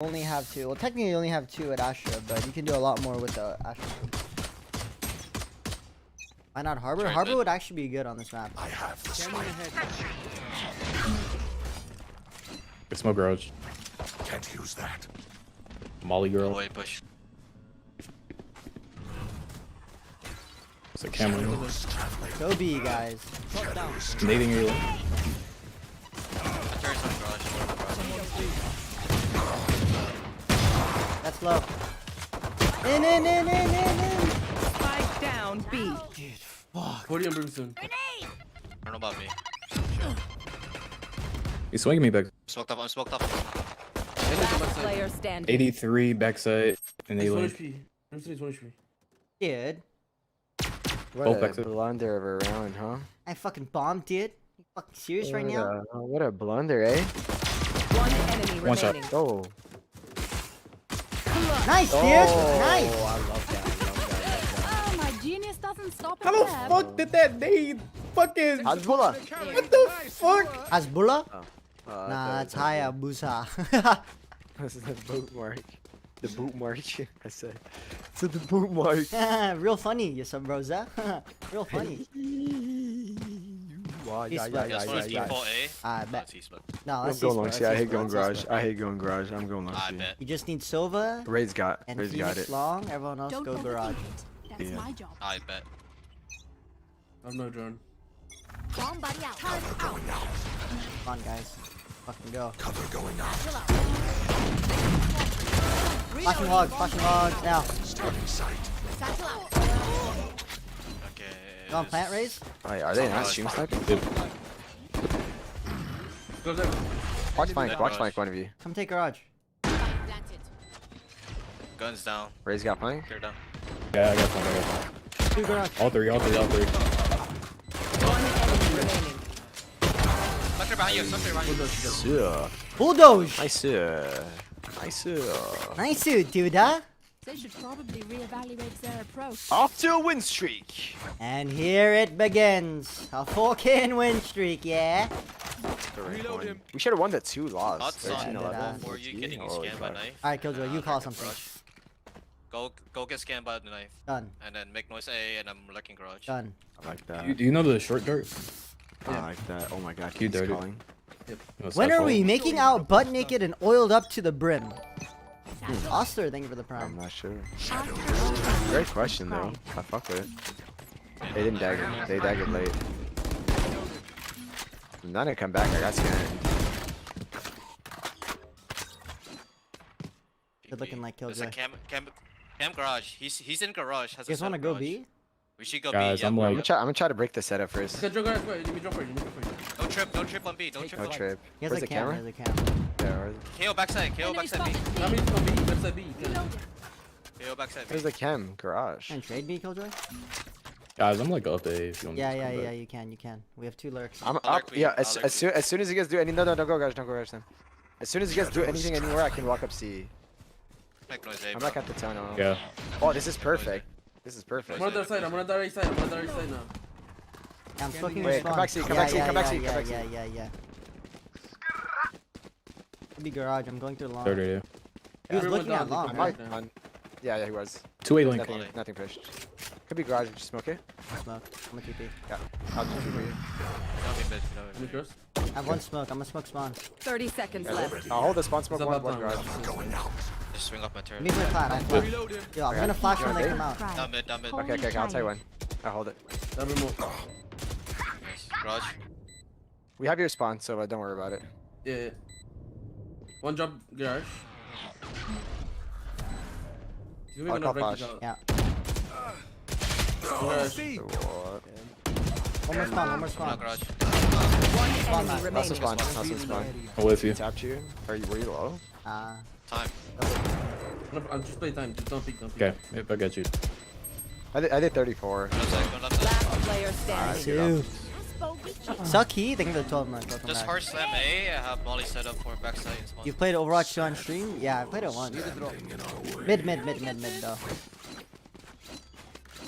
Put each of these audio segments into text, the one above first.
Only have two. Well, technically you only have two at Astra, but you can do a lot more with the Astra. Why not Harbor? Try Harbor that. would actually be good on this map. I have the strength. Good smoke garage. Can't use that. Molly girl. Wait, push. It's a camera. Shadows traveling. Go B, guys. Nading you. I turn some garage. That's low. In. Spike down B. Fuck. 40 on Brimstone. I don't know about me. He's swinging me back. Smoked up, I'm smoked up. Last player standing. 83 backside and He's 1 A-lane. HP. Brimstone's 1 HP. Dude. Both What a backside. blunder of a round, huh? I fucking bombed, dude. You fucking serious right now? What a blunder, eh? One enemy One shot. remaining. Oh. Nice, dude. Nice. I love that. Oh, my genius doesn't stop How at the that. fuck did that nade fucking... Hezbollah. What the fuck? Hasbullah? Oh. Nah, that's Hayabusa. This is the boot mark. The boot mark. I said. It's the boot mark. Real funny, you some brosa. Real funny. Wow, He's yeah, back. yeah, This yeah, one is yeah. default A. I Oh, bet. it's E-split. No, I'm let's going see long. split, See, I let's hate see going split, let's garage. see I hate going garage. I'm going long. I see. bet. You just need Sova Ray's got. and Ray's got Phoenix it. long. Everyone else Don't go overthink garage. it. That's Yeah. my job. I bet. I have no drone. Bomb buddy out. Cover going out. Come on, guys. Fucking go. Cover going out. Flashing logs now. Starting sight. Satchel out. Okay. You on plant raise? Wait, are they not stream sniping? Go there. Watch flank. Dead Watch garage. flank. One of you. Come take garage. Planted. Guns down. Ray's got flank. Clear down. Yeah, I got one. Two garage. All three. One enemy remaining. Sucker behind you, sucker behind you. Yeah. Bulldoge. Nice. Nice. Nice dude, huh? They should probably reevaluate their approach. Off to a win streak. And here it begins. A fucking win streak, yeah? We should have won the 2 loss. Thoughts on 13-11. for you getting Holy scanned by fuck. knife. Alright, Killjoy, you call Lurking something. garage. Go get scanned by the knife. Done. And then make noise A and I'm lurking garage. Done. I like that. Do you know the short dart? I like that. Oh my god, You he's dirty. calling. No, When are Sapphire. we making out butt naked and oiled up to the brim? Oster, thank you for the I'm prime. not sure. Great question though. I fuck with it. They didn't dagger. They daggered late. None didn't come back. I got scanned. Good looking like There's a Killjoy. cam garage. He's in garage. Has You guys want to go B? We should go Guys, B. Yeah, I'm bro. like- I'm gonna try to break the setup first. Okay, drone garage. Wait, let me drop for you. Don't trip on B. Don't trip No on B. trip. He has Where's a the camera. camera? He has a camera. Yeah, where's, KO backside. KO Enemy backside B. spotted. How many from B? Website B. Reloaded. KO backside B. where's the cam? Garage. Can I trade me, Killjoy? Guys, I'm like up A if you want Yeah, me to yeah, come yeah, back. you can. We have 2 lurks. I'm I'll up. lurk Yeah, B. I'll lurk as soon as you guys do any, no, don't go garage. Don't go garage then. As soon as you guys do anything anywhere, I can walk up C. Make noise A. I'm bro. back at the tunnel. Yeah. Oh, this is perfect. This is perfect. I'm on the other side. I'm on the right side. I'm on the right side now. I'm smoking Wait, your come spawn. back C, come back C, come back C, come yeah, back C. yeah. Could be garage. I'm going through long. 30, yeah. He was Everyone looking at down, long, they right? come Fine. Yeah, he was. 2 A link. Nothing pushed. Could be garage. Just smoke it. Smoke. I'm a TP. Yeah. I'll just shoot for you. Don't be mid. Don't be Let me mid. cross. I have 1 smoke. I'm gonna smoke spawn. 30 seconds left. I'll hold the spawn smoke It's one about garage. time. Going out. Just swing off my turn. Meet my flat. I flat. Yo, I'm gonna flash when they come out. Down mid. Down mid. Okay, I'll tell you when. I'll hold it. Double move. Nice. Garage. We have your spawn, so don't worry about it. Yeah. One drop garage. You I'll even call break flash. it out. Yeah. Garage. So what? One more spawn. Not Spawn garage. One enemy Also remaining. spawn. Also spawn. I'm with you. Tapped you. Were you low? Time. I'm just play time. Just don't peek. Don't peek. Okay, yep, I got you. I did 34. Left side. Go left side. Last player standing. Two. Bogey. Suck he. Thank you for the 12 months. Welcome Just back. hard slam A. I have Molly set up for backside and spawn. You played Overwatch 2 on stream? Yeah, I played it once. Mid though.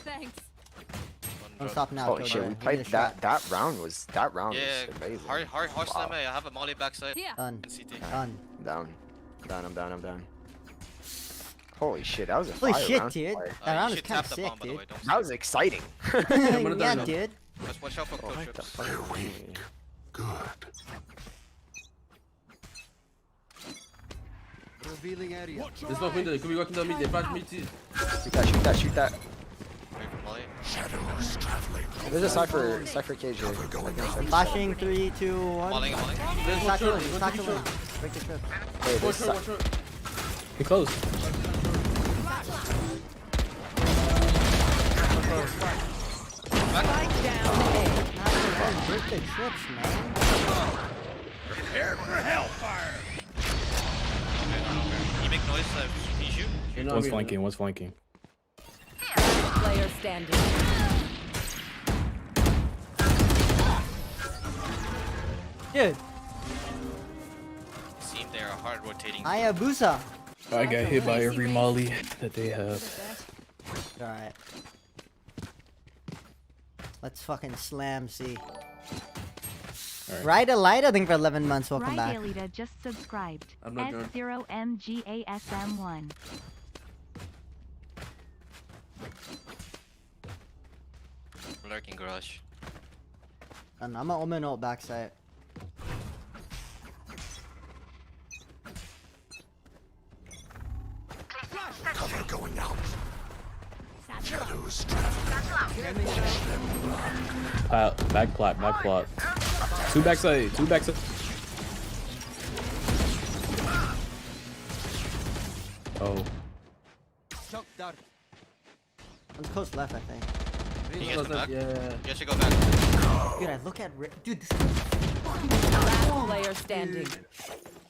Thanks. I'm stop now. Holy Killjoy. shit, we Give me played the shot. that round was Yeah, amazing. hard slam A. I have a Molly backside Here. Done. and CT. Done. Down. I'm down. Holy shit, that was a Holy fire shit, round. dude. Fire. That round you was should kind tap of the sick, bomb, by the dude. way. Don't That was exciting. gonna Yeah, die now. dude. Just watch out for close What the trips. fuck? They're weak. Good. There's no window. Could be walking down mid. They flash me too. Shoot that. Wait for Molly. Shadows traveling. There's a cypher cage here. Flashing 3, 2, 1. Molly. There's one Start short. killing, start killing. Break the trip. Wait, One there's short. One short. He close. Spike down A. Break the trips, man. You make noise, he shoot. You know One's what I mean? flanking. One's flanking. Player standing. Dude, Seem they are hard rotating. Hayabusa. I got hit by every molly that they have. Alright. Let's fucking slam C. Alright. Ride a light, I think for 11 months. Welcome back. Elita just subscribed. I'm not drunk. S0MGASM1. Lurking garage. And I'm an Omen ult backside. Cover going out. Shadows traveling. Back plot. Two backside. Oh. On coast left, I think. Can you get them back? Yeah. You should go back. Dude, I look at dude. This Last player standing.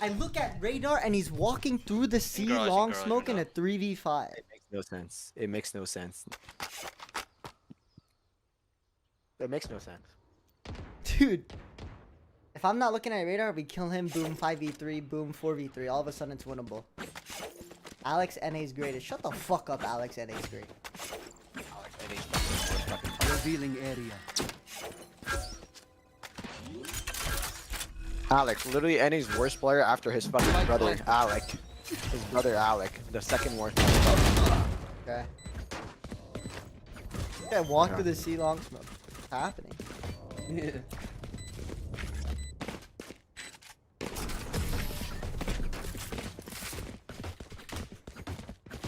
I look at radar and he's walking through the C garage, in long garage, smoke in a window. 3v5. no sense. It makes no sense. It makes no sense. Dude. If I'm not looking at radar, we kill him, boom 5v3, boom 4v3. All of a sudden it's winnable. Alex NA's greatest. Shut the fuck up, Alex NA's great. Revealing area. Alec, literally NA's worst player after his fucking brother, Alec. His brother, Alec. The second worst. Okay. Yeah, walk through the C long smoke. What's happening? Yeah.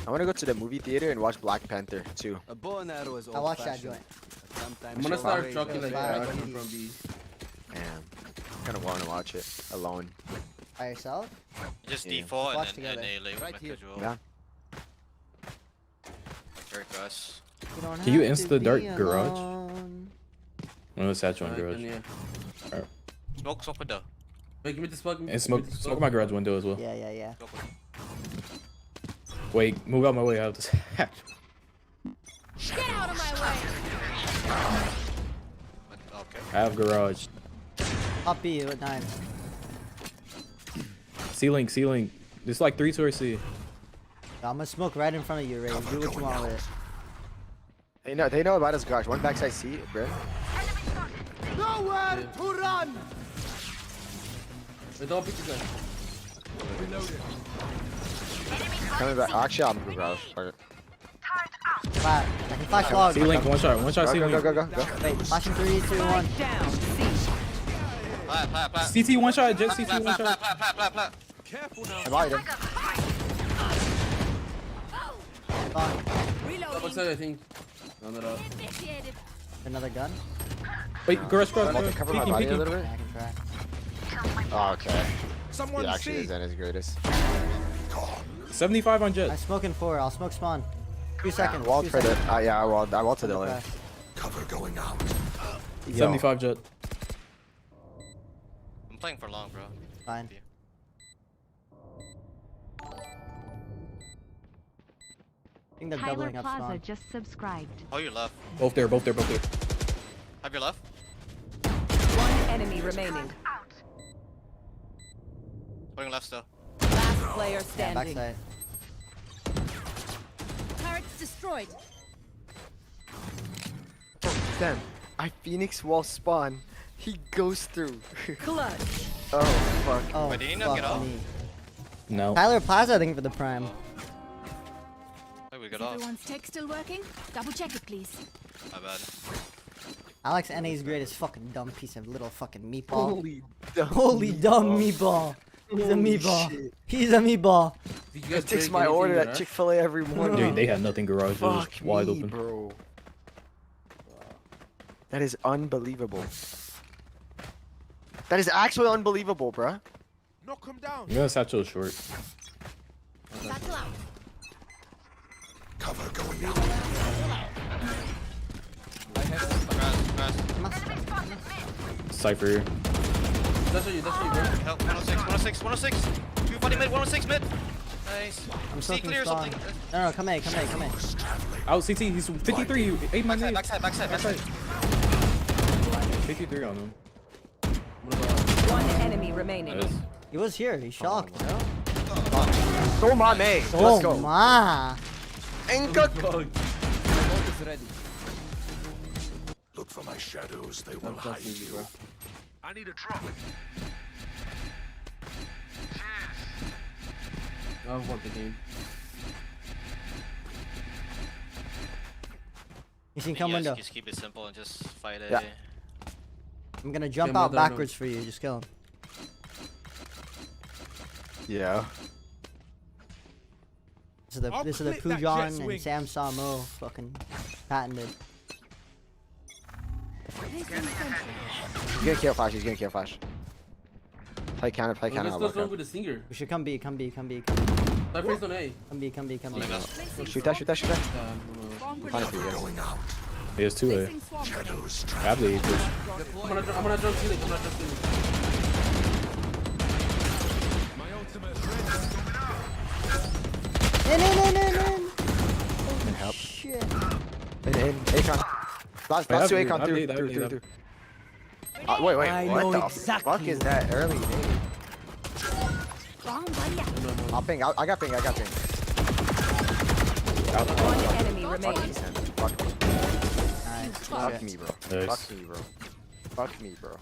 I want to go to the movie theater and watch Black Panther too. A bow and arrow is I watched that old-fashioned. joint. Sometimes I'm gonna short start range trucking is like fire. that from B. Man, I kind of want to watch it alone. By yourself? Just Yeah. default Watch and together. then they Right like here. casual. Yeah. Very fast. You don't Can you have to insta dart be garage? alone. One of the satchel in Alright, garage. then, yeah. Smoke window. Wait, give me the smoke. give me And the- smoke give me the smoke my garage window as well. Yeah, yeah, yeah. Smoke window. Wait, move out my way. I have this hatch. Get out of my way! Okay. I have garage. Top B with 9. Ceiling. There's like 3 towards C. I'm gonna smoke right in front of you, Ray. Do what you want with it. They know about his garage. One backside seat, bro. Nowhere to run! Wait, don't pick the gun. Coming back. Actually, I'm gonna garage. Fuck it. Flat. I can flash log. Ceiling, one shot Go, ceiling. go. Wait, flashing 3, 2, 1. Spike down. C. Plat. CT one shot, just CT one Plat. I Plat. lied him. Outside, I think. No, not out. Initiated. Another gun? Wait, garage. I want to cover my body a little bit. I can try. Oh, okay. Someone He actually see. is at his greatest. 75 on I'm jet. smoking 4. I'll smoke spawn. 2 seconds. Wall 2 for the. seconds. Yeah, I walled to the Okay. left. Cover going out. 75 jet. I'm playing for long, bro. Fine. I think they're Tyler doubling up Plaza spawn. just subscribed. Oh, your left. Both there. Have your left. One enemy remaining. Going left still. Last player Yeah, standing. backside. Turrets destroyed. Damn. I Phoenix wall spawn. He goes through. Clutch. Oh, fuck. Oh, Wait, did he not get fuck off? me. No. Tyler Plaza, I think, for the prime. Hey, we Is got off. everyone's tech still working? Double check it, please. My bad. Alex NA's greatest fucking dumb piece of little fucking meatball. Holy Dumb meatball. He's a Holy meatball. shit. He's a meatball. Did you It guys takes break my anything order in at there? Chick-fil-A every morning. Dude, they had nothing garage. It was Fuck wide me, open. bro. That is unbelievable. That is actually unbelievable, bruh. Knock him down. I'm gonna satchel short. Battle out. Cover going out. Cypher here. That's what you, bro. Help, 106, 106, 106. 240 mid, 106 mid. Nice. I'm See soaking clear or strong. something. No, come in. Out CT. He's 53. 8 my name. Backside. 53 on him. One enemy remaining. Nice. He was here. He shocked. So my man. Oh Let's go. my. Enka. Remote is ready. Look for my shadows. They will hide you. I need a drop. I want the game. You can come You guys window. just keep it simple and just fight it. Yeah. I'm gonna jump Yeah, out mother, backwards for you. Just kill him. Yeah. This is the Pujon and Samsamo fucking patented. He's gonna kill Flash. He's gonna kill Flash. Play counter. Play counter. Let's I'll go lock strong up. with the singer. We should come B. That plays on A. Come B. Holding up. Shoot that. Yeah, Find it for you guys. Going out. He has 2A. Shadows Badly. I'm gonna jump ceiling. In. Help. Shit. In. Akon. Last I have 2 you. Akon. I Through. need that, I need that. Wait. I know What the exactly. fuck is that early? Dude? Bomb buddy out. I'll ping. I got ping. One enemy remaining. Fuck me. Nice. Fuck me, bro. Nice. Fuck me, bro.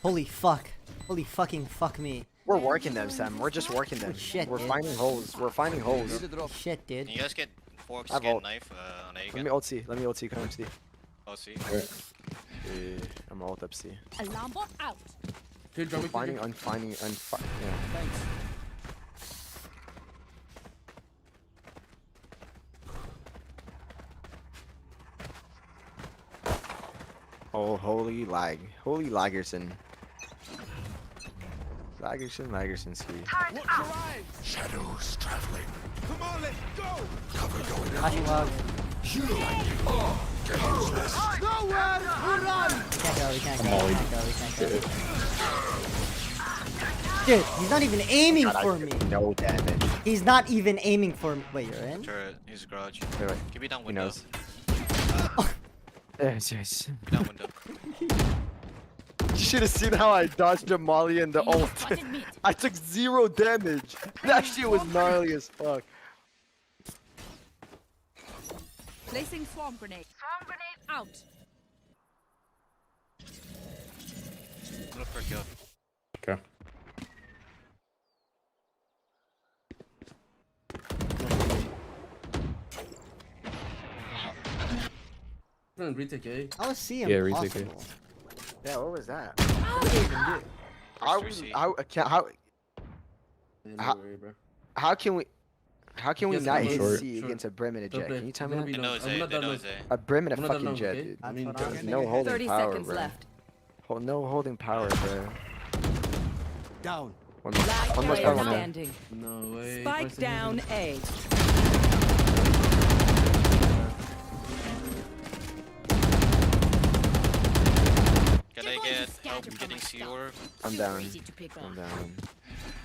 Holy fuck. Holy fucking fuck me. We're working them, Sam. We're just working them. Shit, We're dude. finding holes. We're finding holes. Need a drop. Shit, dude. Can you guys get forks, I get vote. knife on A Let again? me ult C. Come C. Oh, see. I'm ult up C. Alarm bot out. Here, drop it. Finding, unfinding, yeah. Thanks. Oh, holy lag. Holy Lagerson. Lagerson ski. Shadows traveling. Come on, let's go. Cover going out. Flashing log. Nowhere to run! We can't I'm go. mollied. Dude, he's not even aiming for me. No damage. He's not even aiming for me. Wait, you're in? Turret, use garage. Wait. Keep it down He window. knows. Yes. Keep it down window. You should have seen how I dodged a molly and the ult. Spotted mid. I took 0 damage. That shit was gnarly as fuck. Placing swarm grenade. Swarm grenade out. Look for a kill. Okay. Retake A. I was seeing Yeah, retake it. impossible. Yeah, what was that? First 3C. How can we Yes, not I'm hit short. C against a Brim and a Jet? Can you tell me Don't that? be They know it's I'm A, not they that know low. it's A. A Brim and a I'm not that fucking long, Jet, okay? dude. I mean, That's what There's I'm no holding 30 power, seconds bro. left. No holding power, bro. Down. One Last more player spell, one more. standing. No way. Spike down A. Can I get help getting C orb? I'm down. Easy to pick I'm up. down.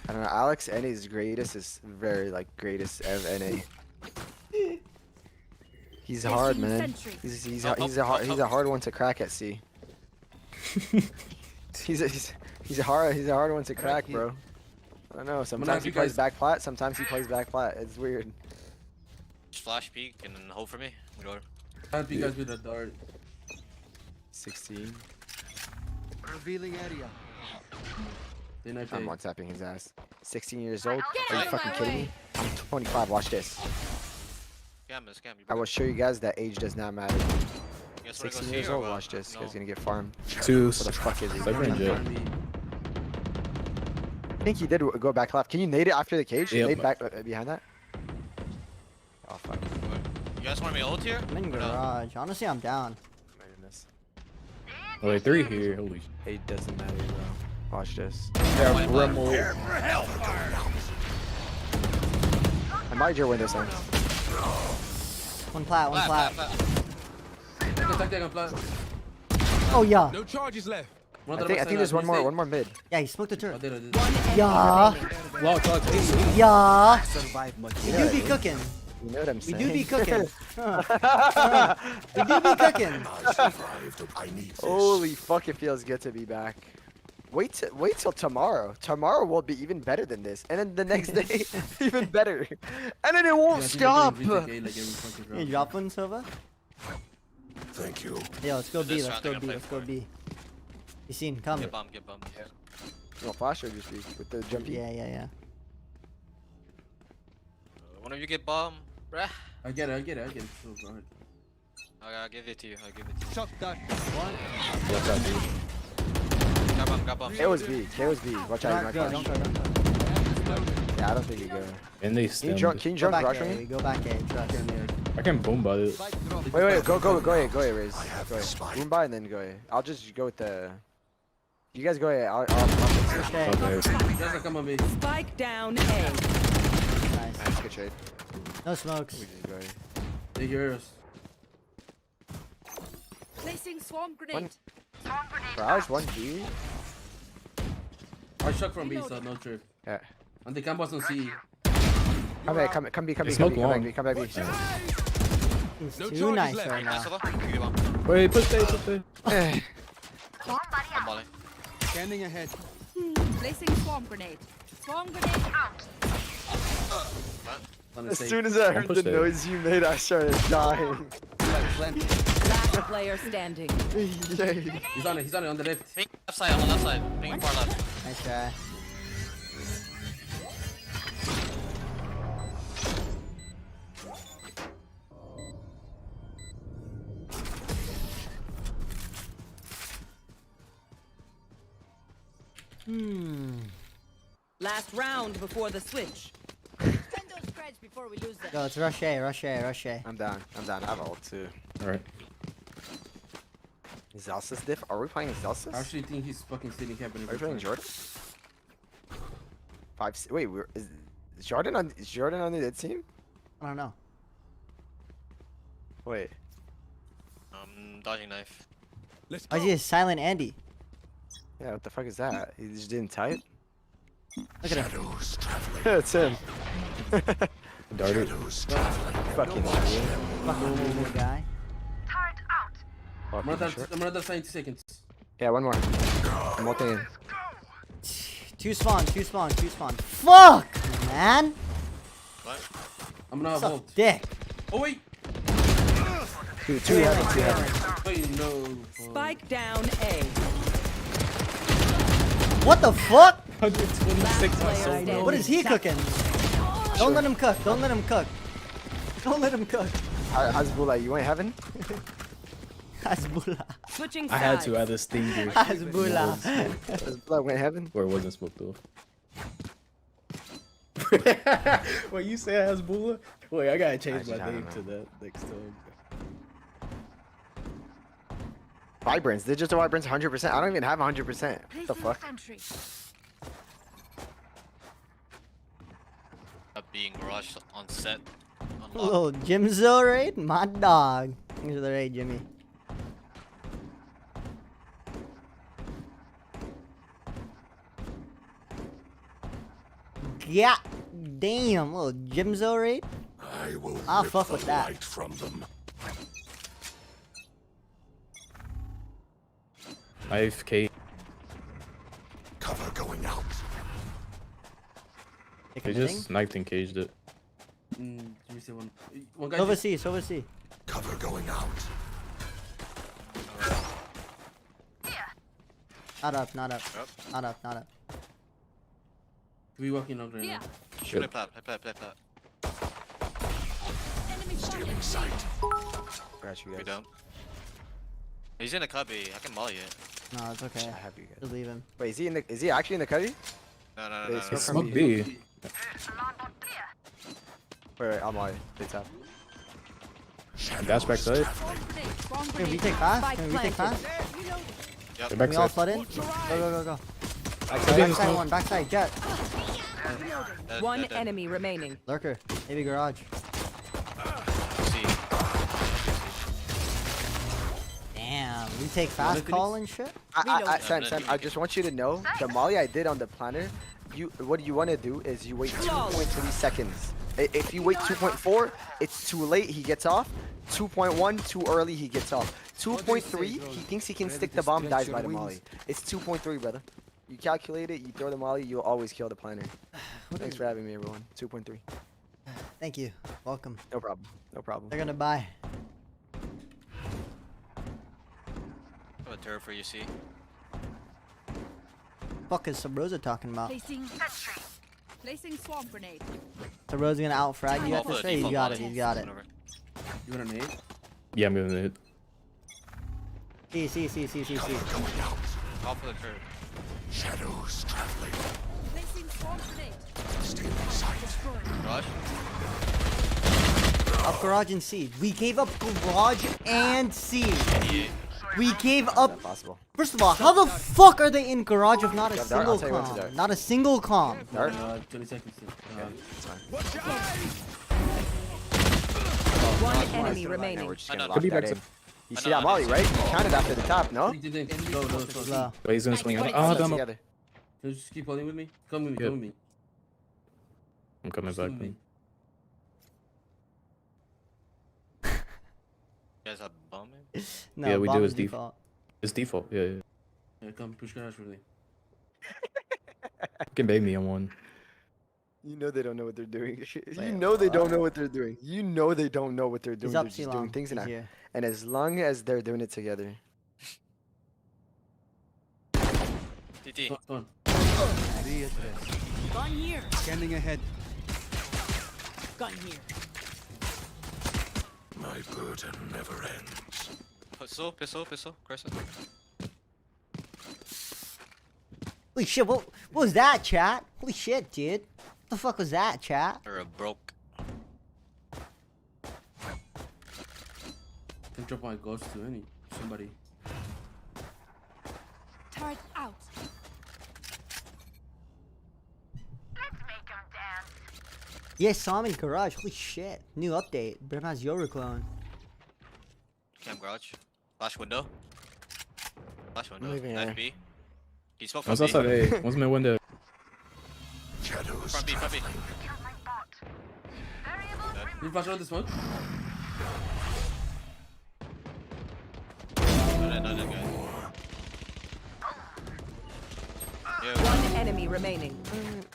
I don't know. Alex NA's greatest is very like greatest of NA. He's hard, man. He's a hard one to crack at C. he's a hard one to crack, bro. I don't know. Sometimes he you plays guys- back plat. Sometimes he plays back plat. It's weird. Just flash peek and then hold for me. Whatever. I help you guys with a dart. 16. Revealing area. I'm one tapping his ass. 16 years old? Are you out of fucking my kidding way. me? I'm 25. Watch this. Scam this, scam. You I will show you guys that age does not matter. guys wanna go 16 see years or old. what? Watch this. No. Guy's gonna get farmed. Two. What the fuck is he? Cypher jet. I think he did go back left. Can you nade it after the cage? Yep. Nade back behind that? Oh fuck. You guys want me ult here? I'm in Or no? garage. Honestly, I'm down. My goodness. Oh, wait, 3 here. Holy shit. Age doesn't matter, bro. Watch this. Yeah, Rimmel. I might your window sign. One plat, one plat. Flat. Oh yeah. No charges left. I think there's one more mid. Yeah, he smoked the turret. One enemy Yeah. remaining. Lock, 80. Yeah. Survive much. We do be cooking. You know what I'm We saying? do be cooking. We do be cooking. I survived. I need this. Holy fuck! It feels good to be back. Wait till tomorrow. Tomorrow will be even better than this, and then the next day even better, and then it won't stop. You drop one, Silva? Thank you. Yeah, let's go B. This Let's round go they're B. gonna Let's play go B. You seen? Come. Get bummed, get bummed. You want flash or just be with the jumpy? Yeah. One of you get bomb, bruh. I get it. So go ahead. I'll give it to you. Shot that. Watch out, dude. Got bomb. KO's B. Watch out, you might Don't flash. go. Yeah, I don't think you go. And they Can you stemmed. jump? Can you Go jump back rush A. on me? Go back A. Trust. I can boom by it. Spike drop. Wait, go ahead, Raze. have Go the ahead. spike. Boom by and then go ahead. I'll just go with the. You guys go ahead. I'll Okay. Okay. Guys, come on, me. Spike down A. Nice. Nice, good trade. No smokes. We just go ahead. Take yours. Placing swarm grenade. Barrage 1B? I shot from B, so no trip. Yeah. And the campus on C. Come back, come B. They smoke long. Come back B. He's No too charges nice left. right Nice, now. Silva. You get bomb. Wait, push A. I'm balling. Scanning ahead. Placing swarm grenade. Swarm grenade out. As soon as I heard push the that. noise you made, I started dying. Last player standing. Yay. He's on it on the left. Ping left side, on the left side. Ping far left. Nice try. Last round before the switch. Send those spreads before we lose them. Go, let's rush A. I'm down. I have ult too. Alright. Zelsa's diff? Are we playing I Zelsa's? actually think he's fucking sitting camping. Are we playing Jordan? Wait, is Jordan on the dead team? I don't know. Wait. Dodging knife. Let's Oh, go. he's silent Andy. Yeah, what the fuck is that? He just didn't type? Look at him. Shadows traveling. Yeah, it's him. Darted. Shadows traveling. Fucking idiot. Fucking little guy. Fucking short. I'm another 90 seconds. Yeah, one more. I'm ulting in. Two spawn. Fuck, man. What? I'm gonna Suck vault. dick. Oh wait! Two heaven. Wait, no. Spike down A. What the fuck? 126 Last on player solo. standing. What is he cooking? Don't let him cook. Don't let him cook. Hasbullah, you ain't heaven? Hasbullah. Switching I had sides. to add a stinger. Hasbullah. Hasbullah went heaven? Where it wasn't smoked though. Wait, you say Hasbullah? Wait, I gotta change I my don't name know. to that next time. Vibrance, digital vibrance 100%. I don't even have 100%. What the fuck? Sentry. Being rushed on set. Unlocked. Little Jimzo raid? My dog. Thanks for the raid, Jimmy. Yeah, damn, little Jimzo raid. I will I'll rip fuck the with that. light from them. I've K. Cover going out. Take They a just sniped and caged it. Let me say one. One guy. Silver C. Cover going out. Not up. Yep. Not up. We walking long right Here. now. Play plat, play plat. Enemy Stealing spotted. sight. Got you We guys. don't. He's in the cubby. I can molly it. No, it's okay. I have you guys. Just leave him. Wait, is he actually in the cuddy? No. They no. smoke Smoke from B. Wait, I'm on it. They tap. Dash back side. Swarm grenade. Swarm Can we grenade. take fast? Spike Can we take planted. fast? Reload. Yep. They're Can we all backside. flood in? Go. Could be in the Backside smoke. one, backside, jet. One enemy remaining. Lurker, maybe garage. See. Damn, we take fast call and shit? Sam, I just want you to know the molly I did on the planner. What you want to do is you wait 2.3 seconds. If you wait 2.4, it's too late. He gets off. 2.1, too early. He gets off. 2.3, he thinks he can stick the bomb, dies by the molly. It's 2.3, brother. You calculate it. You throw the molly. You'll always kill the planner. Thanks for having me, everyone. 2.3. Thank you. Welcome. No problem. No problem. They're gonna buy. I have a turret for you, see. Fuck is Sabrosa talking about? Placing sentry. Placing swarm grenade. Sabrosa gonna out frag you at this rate? He's got it, he's got it. Whatever. You want a nade? Yeah, I'm gonna hit. See. Going out. All for the turret. Shadows traveling. Placing swarm grenade. Stealing sight. Rush. Up garage and C. We gave up garage and C. Yeah. We gave Not up. possible. First of all, how the fuck are they in garage if not a Dart, single I'll tell you what to com? do. Not a single com. Dart? 20 seconds. One enemy Now remaining. we're just I gonna know. lock Could be that back in. to- You I see know, that molly, I know. right? You counted after the top, no? Low. Wait, he's gonna swing out. Spike Oh, Put damn. together. Can you just keep holding with me? Come with me, Yep. come with me. I'm coming Just back. come with me. You guys have bomb in? No, Yeah, we bomb do is as def- default. It's default. Yeah. Yeah, come push garage with me. You can bait me on one. You know they don't know what they're doing. You Wait, know they don't know what they're doing. You know they don't know what they're doing. He's They're up just C doing long. things He's and here. and as long as they're doing it together. TT. Come on. Gun here. Scanning ahead. Gun here. My burden never ends. Pistol. Crescent. Holy shit, what was that, chat? Holy shit, dude. What the fuck was that, chat? Or a broke. Can drop my ghost to somebody. Turret out. Yes, saw him in garage. Holy shit. New update. Brim has Yoru clone. Cam garage. Flash window. Flash window. Moving Knife here. B. He spoke One's from B. outside A. One's mid window. Shadows Front B. traveling. Can you flash out this one? No, guys. Yo. One enemy remaining. Didn't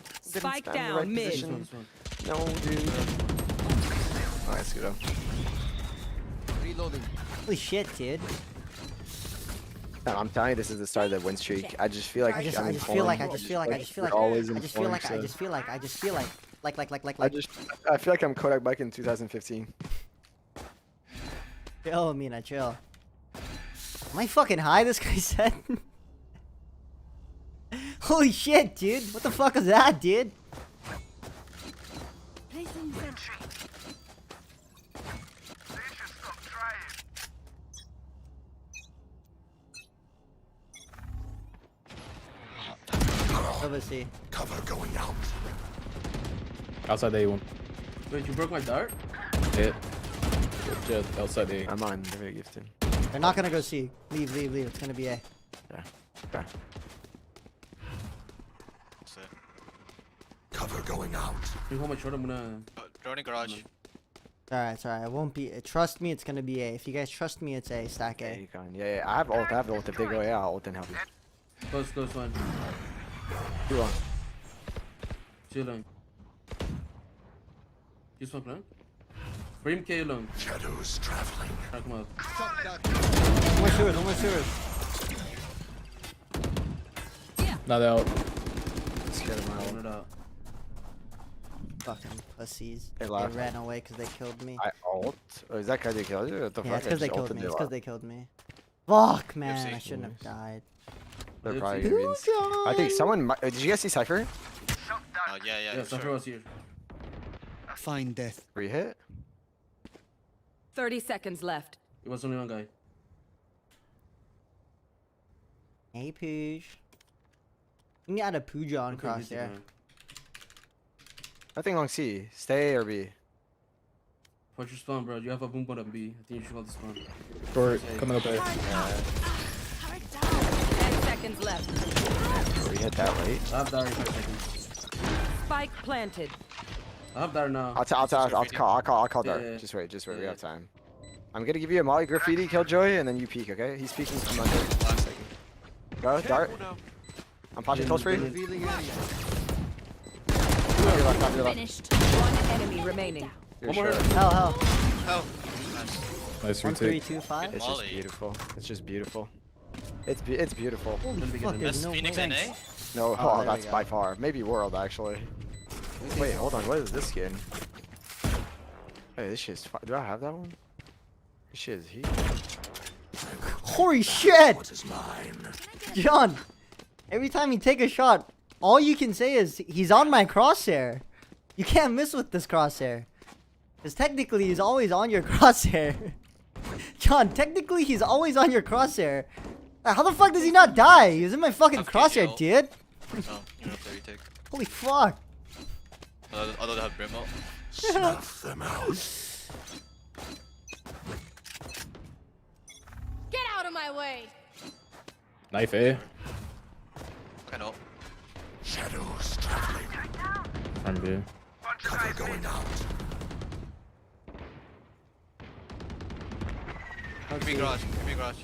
Spike spam the down right mid. This position. one. No, dude. Alright, let's go. Reloading. Holy shit, dude. No, I'm telling you, this is the start of the win streak. I just feel like I just I'm feel like, informed. I feel like I'm Kodak Mike in 2015. Chill, Mina, chill. Am I fucking high, this guy said? Holy shit, dude. What the fuck is that, dude? Placing sentry. Over C. Cover going out. Outside A one. Wait, you broke my dart? Hit. Jet outside A. I'm on. They're very gifted. They're not gonna go C. Leave. It's gonna be A. Yeah. Okay. So, Cover going out. Can you hold my short? I'm gonna. Droning garage. It's alright. It won't be. Trust me, it's gonna be A. If you guys trust me, it's A. Stack Yeah, A. you can. Yeah. I have ult. If they go, yeah, I'll ult and help you. Close one. Too long. Chill long. You smoke long? Frame K long. Shadows traveling. Knock him out. Shot that. One more sewers. Not out. Let's get him Run out. it out. Fucking pussies. They They laughed. ran away because they killed me. I ult. Oh, is that because they killed you? What the Yeah, fuck? it's I because they just killed ulted me. you It's up. because they killed me. Fuck, man. Oopsie. I shouldn't have died. They're Oopsie. probably gonna be I think someone might. Did you guys see Cypher? Yeah, Yeah, Cypher was here. Find death. Re-hit? 30 seconds left. It was only one guy. Hey, Pooj. You can add a Pooja on Okay, he's crosshair. fine. Nothing long C. Stay or B. Watch your spawn, bro. You have a boom bot on B. I think you should hold the spawn. Short, coming up there. 10 seconds left. Re-hit that late. I have Dara in 5 seconds. Spike planted. I have Dara now. I'll call Dart. Yeah. Just wait. We Yeah. have time. I'm gonna give you a Molly Graffiti Killjoy and then you peek, okay? He's peeking from under. 1 second. Go, Dart. I'm flashing close for you. Revealing area. Top your left, top your left. Finished. One enemy remaining. You're One more. sure. Hell. Oh. Nice. Nice 1, 3, retake. 2, 5. It's just Molly. beautiful. It's just beautiful. It's beautiful. Holy fuck, That's there's no Phoenix way. NA? No, Oh, oh, there we that's go. by far. Maybe World, actually. Wait, hold on. What is this skin? Hey, this shit's do I have that one? This shit is heat. Holy shit! What is mine? John, every time you take a shot, all you can say is, he's on my crosshair. You can't miss with this crosshair. Because technically, he's always on your crosshair. John, technically, he's always on your crosshair. How the fuck does he not die? He was in my fucking I've crosshair, KT'd. dude. No, you don't have to retake. Holy fuck. Although they have Brim ult. Snuff them out. Get out of my way. Knife A. Fucking ult. Shadows traveling. From B. Cover going out. Give me garage. Give me garage.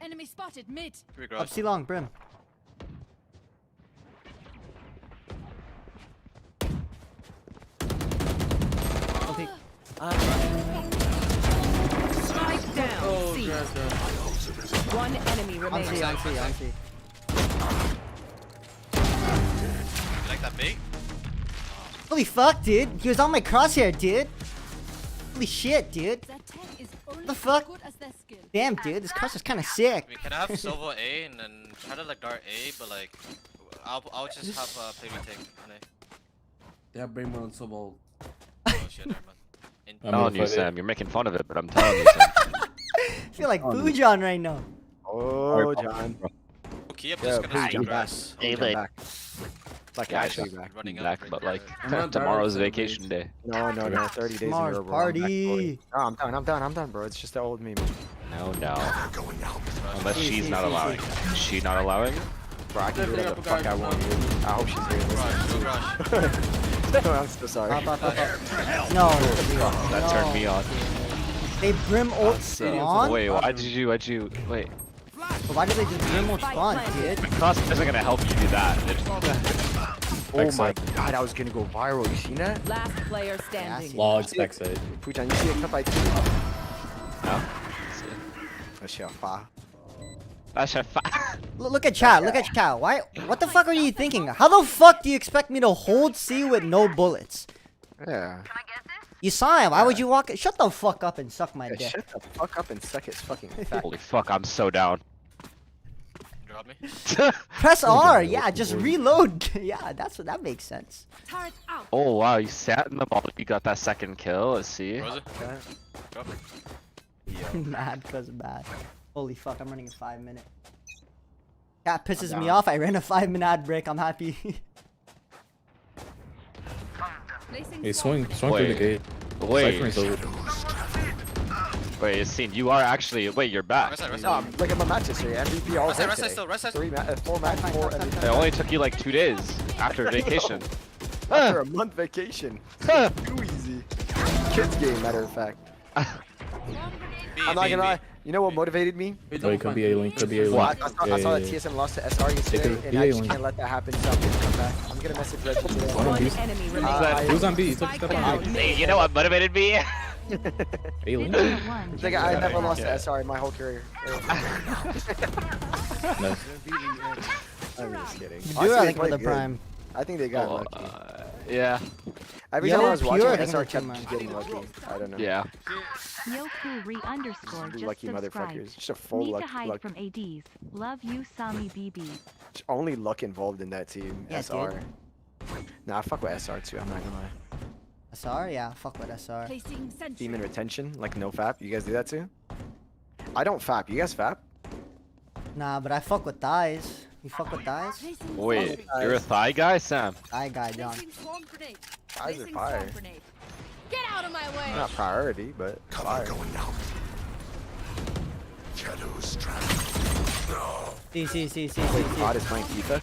Enemy spotted mid. Give me Up garage. C long, Brim. Okay. Spike down. Oh, C. grass there. One enemy On C, remaining. on C, on C. You like that bait? Holy fuck, dude. He was on my crosshair, dude. Holy shit, dude. That tag is only The as fuck? good as their skill. Damn, dude. This crosshair's kind of sick. I mean, can I have Silva A and then try to like dart A, but like I'll just have play retake. NA. They have brain on so bold. Oh shit, never mind. I'm telling gonna you, fight it. Sam. You're making fun of it, but I'm telling you, Sam. I feel like Fujon right now. Oh, John. Okay, I'm Yeah, just please gonna jump see back. grass. Hey, Come like- back. Like Yeah, actually back. Running Back, up but right like I'm not tomorrow's Dara, vacation day. No, 30 days in a Mars row, bro. I'm back, party. boy. No, I'm done, bro. It's just the old meme. No, no. Cover going out. Unless See, she's see, not see, allowing. Is she not allowing? Bro, I can do whatever the Guys, fuck I want, dude. I hope she's hearing Garage, go this. garage. I'm so sorry. Up, up, up, up. No. That turned me on. They Brim ult spawn? Wait, why'd you, wait. Why did they just Brim ult spawn, dude? Cross isn't gonna help you do that. Oh my Backside. god, I was gonna go viral. You seen that? Last player standing. Logs backside. Pujan, you see a clip I tweeted? No? Oh shit, fa. That's a Look at chat, look at chat. Why? What the fuck are you thinking? How the fuck do you expect me to hold C with no bullets? Yeah. You saw him. Why would you walk? Shut the fuck up and suck my Yeah, dick. shut the fuck up and suck his fucking fat. Holy fuck, I'm so down. Drop me. Press R. Yeah, just reload. Yeah, that makes sense. Turret out. Oh wow, you sat in the ball, you got that second kill, let's see. Where was it? Drop. Mad cause bad. Holy fuck, I'm running a 5 minute. That pisses me off. I ran a 5-minute ad break. I'm happy. Placing Hey, swarm swing through the Wait. gate. Wait, Cyphering's over. wait, Yassine, you are actually, wait, you're back. Rest side, rest No, side. I'm like I'm a match history. MVP all Rest side, day rest side today. still, rest side. 4 match, 4 MVP. It only took you like 2 days after vacation. After a month vacation. Too easy. Kids game, matter of fact. B, I'm not B, gonna B. lie. You know what motivated me? Oh, it could be A link. Could be A Well, link. I saw that TSM lost to SR yesterday, could and be I a just link. can't let that happen. So I'm gonna come back. I'm gonna message Reggie today. One on One B. enemy remaining. He was on B. He took a Spike step down. on B. Hey, you know what motivated me? A link. It's like I never lost Yeah. to SR in my whole career. Nice. Revealing area. I'm just kidding. You do Honestly, I they think with played the good. prime. I think they got Oh, lucky. Yeah. Every Yo, time I was watching, pure SR English, kept man. just getting lucky. I don't know. Yeah. Yoku just Lucky subscribed. motherfuckers. Just a full Need luck. to hide luck. from ADs. Love you, Sami BB. Just only luck involved in that team. Yeah, SR. Nah, I fuck with SR too. I'm not gonna lie. SR? Yeah, fuck with SR. Placing sentry. Demon retention, like no fap. You guys do that too? I don't fap. You guys fap? Nah, but I fuck with thighs. You fuck with thighs? Placing Wait, sentry. you're a thigh guy, Sam? Thigh guy, John. Placing swarm grenade. Thighs are Placing fire. swarm grenade. Get out of my way. Not priority, but Cover fire. going out. Shadows traveling. No. See. God is playing FIFA.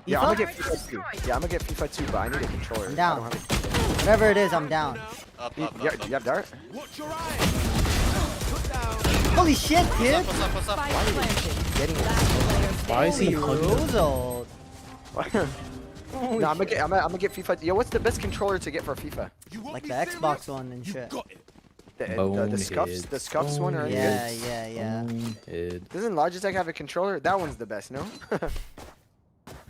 Yeah, I'm gonna get FIFA 2. Yeah, I'm gonna get FIFA 2, but I need a controller. I'm I down. don't have a- Whatever it is, I'm down. Up, You, up, you, up, up. you have dart? Holy shit, kid! What's up? Spike planted. Getting it. Last player Why is he standing. hugging? Rosal. No, I'm gonna get FIFA. Yo, what's the best controller to get for FIFA? Like the Xbox one and shit. The scuffs, the scuffs one, or Yeah. Head. Doesn't Logitech have a controller? That one's the best, no?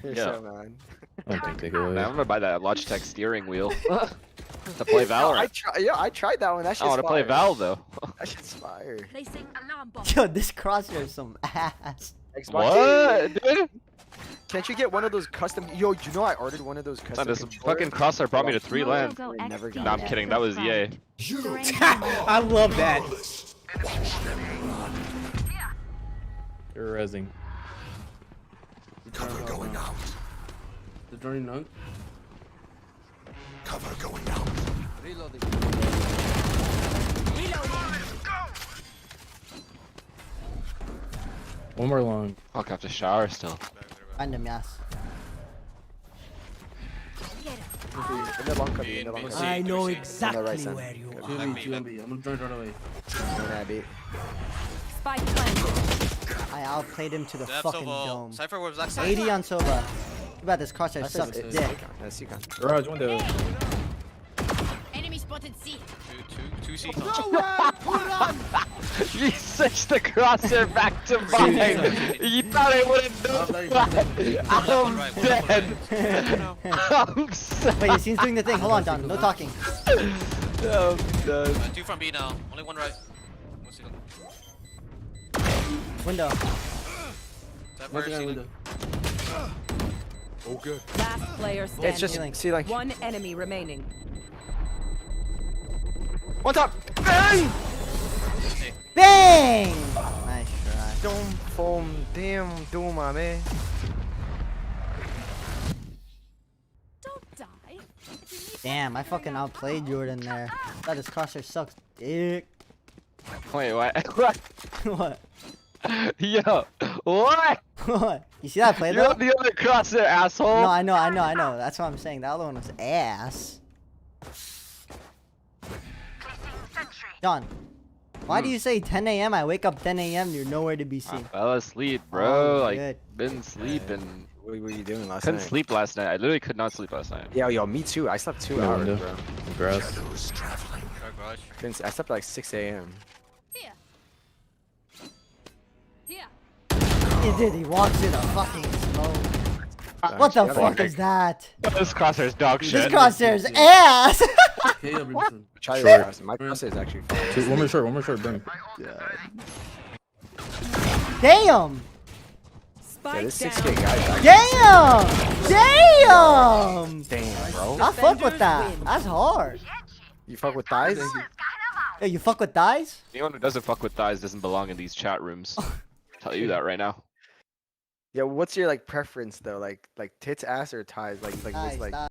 You're Yeah. so man. I don't think they Man, I'm go. gonna buy that Logitech steering wheel to play Valorant. I tried that one. That shit's I want to play fire. Val though. That shit's fire. Placing alarm bomb. Yo, this crosshair is some ass. Xbox. What, dude? Can't you get one of those custom? Yo, you know I ordered one of those Son, custom. this controllers? fucking crosshair brought me to 3 lands. Logo Never XD got No, I'm that. kidding. That was EA. I love that. You're rezzing. Cover going out. The journey none. Cover going out. One more long. Fuck, I have to shower still. Random, yes. In the long cubby, in the long cubby. I know exactly where you Two me, 2MB. I'm gonna join right away. are. Spike planted. I outplayed him to the They have fucking Sova. dome. Cypher was back side. 80 on Sova. What about this crosshair sucks dick. That's you can. Garage window. Enemy spotted C. Two C. You switched the crosshair back to mine. You thought I wouldn't know. I'm dead. I'm so Wait, Yassine's doing the thing. Hold on, John. No talking. I'm done. Two from B now. Only one right. What's he looking? Window. Cypher, Nothing on ceiling. window. Oh, good. Last player standing. It's just see like One enemy remaining. one top. Bang! Bang! Nice try. Don't foam, damn, do my man. Don't die. Damn, I fucking outplayed Jordan there. Thought his crosshair sucks dick. Wait, what? What? What? Yo, what? What? You see that play You're though? the other crosshair, asshole. No, I know. That's what I'm saying. The other one was ass. John, why do you say 10 a.m.? I wake up 10 a.m. You're nowhere to be I seen. fell asleep, bro. Oh, like, good. been sleeping. What were you doing last Couldn't night? sleep last night. I literally could not sleep last night. Yo, me too. I slept 2 No hours, window. bro. Grass. Shadows traveling. Garage. I slept like 6 a.m. Here. Here. He did. He walks in a fucking smoke. Sorry, What the shut fuck up. is that? This crosshair's dog This shit. crosshair's ass. Okay, I'll bring this in. Try Short. your crosshair. My crosshair is actually fire. One more short, burn. Damn. Spike Yeah, this down. 6K guy's actually Damn. damn, bro. I fuck with Defenders that. win. That's hard. You fuck with thighs? Yo, you fuck with thighs? Anyone who doesn't fuck with thighs doesn't belong in these chat rooms. Tell you that right now. Yeah, what's your like preference though? Like tits, ass, or thighs? Like Thighs, what's like thighs.